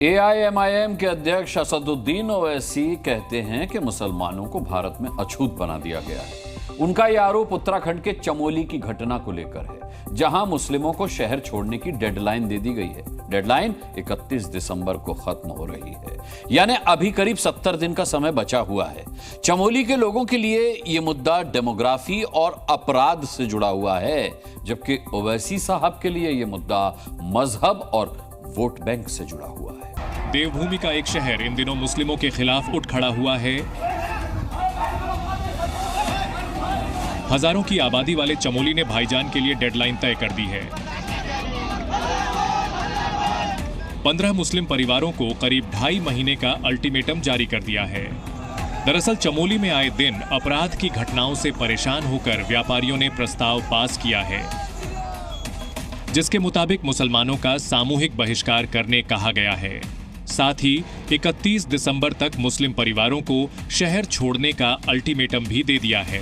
AIMIM के अध्यक्ष असदुद्दीन ओवैसी कहते हैं कि मुसलमानों को भारत में अछूत बना दिया गया है। उनका यह आरोप उत्तराखंड के चमोली की घटना को लेकर है, जहां मुस्लिमों को शहर छोड़ने की डेडलाइन दे दी गई है। डेडलाइन 31 दिसंबर को खत्म हो रही है, यानी अभी करीब 70 दिन का समय बचा हुआ है। चमोली के लोगों के लिए यह मुद्दा डेमोग्राफी और अपराध से जुड़ा हुआ है, जबकि ओवैसी साहब के लिए यह मुद्दा मजहब और वोट बैंक से जुड़ा हुआ है। देवभूमि का एक शहर इन दिनों मुस्लिमों के खिलाफ उठ खड़ा हुआ है। हजारों की आबादी वाले चमोली ने भाईजान के लिए डेडलाइन तय कर दी है। 15 मुस्लिम परिवारों को करीब 2.5 महीने का अल्टीमेटम जारी कर दिया है। दरअसल चमोली में आए दिन अपराध की घटनाओं से परेशान होकर व्यापारियों ने प्रस्ताव पास किया है, जिसके मुताबिक मुसलमानों का सामूहिक बहिष्कार करने कहा गया है। साथ ही 31 दिसंबर तक मुस्लिम परिवारों को शहर छोड़ने का अल्टीमेटम भी दे दिया है।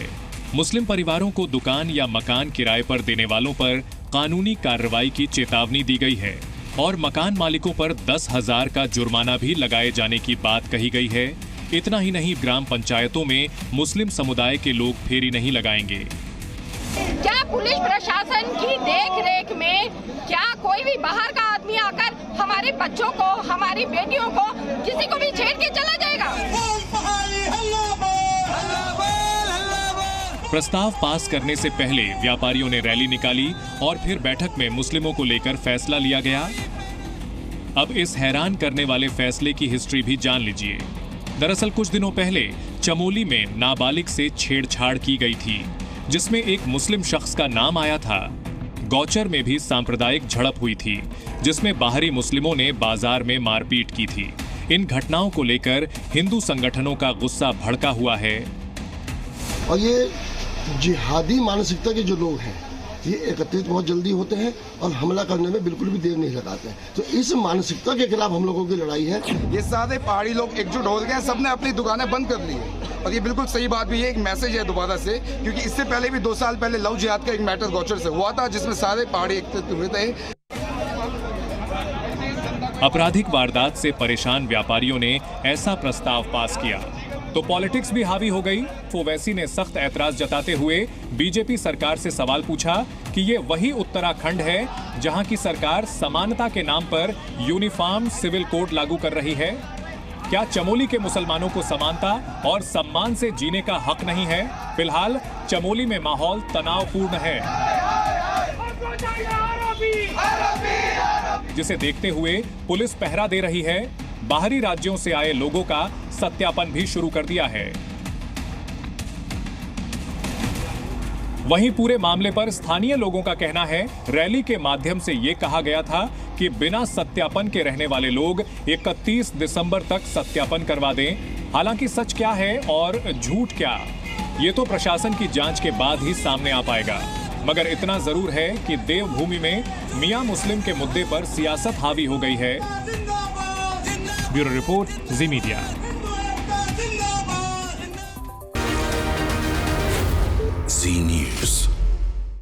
मुस्लिम परिवारों को दुकान या मकान किराए पर देने वालों पर कानूनी कार्रवाई की चेतावनी दी गई है और मकान मालिकों पर 10,000 का जुर्माना भी लगाए जाने की बात कही गई है। इतना ही नहीं, ग्राम पंचायतों में मुस्लिम समुदाय के लोग फेरी नहीं लगाएंगे। क्या पुलिस प्रशासन की देख-रेख में क्या कोई भी बाहर का आदमी आकर हमारे बच्चों को, हमारी बेटियों को, किसी को भी छेड़ के चला जाएगा? प्रस्ताव पास करने से पहले व्यापारियों ने रैली निकाली और फिर बैठक में मुस्लिमों को लेकर फैसला लिया गया। अब इस हैरान करने वाले फैसले की हिस्ट्री भी जान लीजिए। दरअसल कुछ दिनों पहले चमोली में नाबालिग से छेड़छाड़ की गई थी, जिसमें एक मुस्लिम शख्स का नाम आया था। गौचर में भी सांप्रदायिक झड़प हुई थी, जिसमें बाहरी मुस्लिमों ने बाजार में मारपीट की थी। इन घटनाओं को लेकर हिंदू संगठनों का गुस्सा भड़का हुआ है। और ये जिहादी मानसिकता के जो लोग हैं, ये एकत्रित बहुत जल्दी होते हैं और हमला करने में बिल्कुल भी देर नहीं लगाते हैं। तो इस मानसिकता के खिलाफ हम लोगों की लड़ाई है। ये सारे पहाड़ी लोग एकजुट हो गए, सबने अपनी दुकानें बंद कर ली है और ये बिल्कुल सही बात भी है। एक मैसेज है दोबारा से, क्योंकि इससे पहले भी 2 साल पहले लव जिहाद का एक मैटर गौचर से हुआ था, जिसमें सारे पहाड़ी एकत्रित हुए थे। आपराधिक वारदात से परेशान व्यापारियों ने ऐसा प्रस्ताव पास किया तो पॉलिटिक्स भी हावी हो गई। ओवैसी ने सख्त ऐतराज जताते हुए बीजेपी सरकार से सवाल पूछा कि ये वही उत्तराखंड है जहां की सरकार समानता के नाम पर यूनिफॉर्म सिविल कोड लागू कर रही है। क्या चमोली के मुसलमानों को समानता और सम्मान से जीने का हक नहीं है? फिलहाल चमोली में माहौल तनावपूर्ण है, जिसे देखते हुए पुलिस पहरा दे रही है। बाहरी राज्यों से आए लोगों का सत्यापन भी शुरू कर दिया है। वहीं पूरे मामले पर स्थानीय लोगों का कहना है, रैली के माध्यम से यह कहा गया था कि बिना सत्यापन के रहने वाले लोग 31 दिसंबर तक सत्यापन करवा दें। हालांकि सच क्या है और झूठ क्या, ये तो प्रशासन की जांच के बाद ही सामने आ पाएगा। मगर इतना जरूर है कि देवभूमि में मियां मुस्लिम के मुद्दे पर सियासत हावी हो गई है। ब्यूरो रिपोर्ट, जी मीडिया। जी न्यूज़।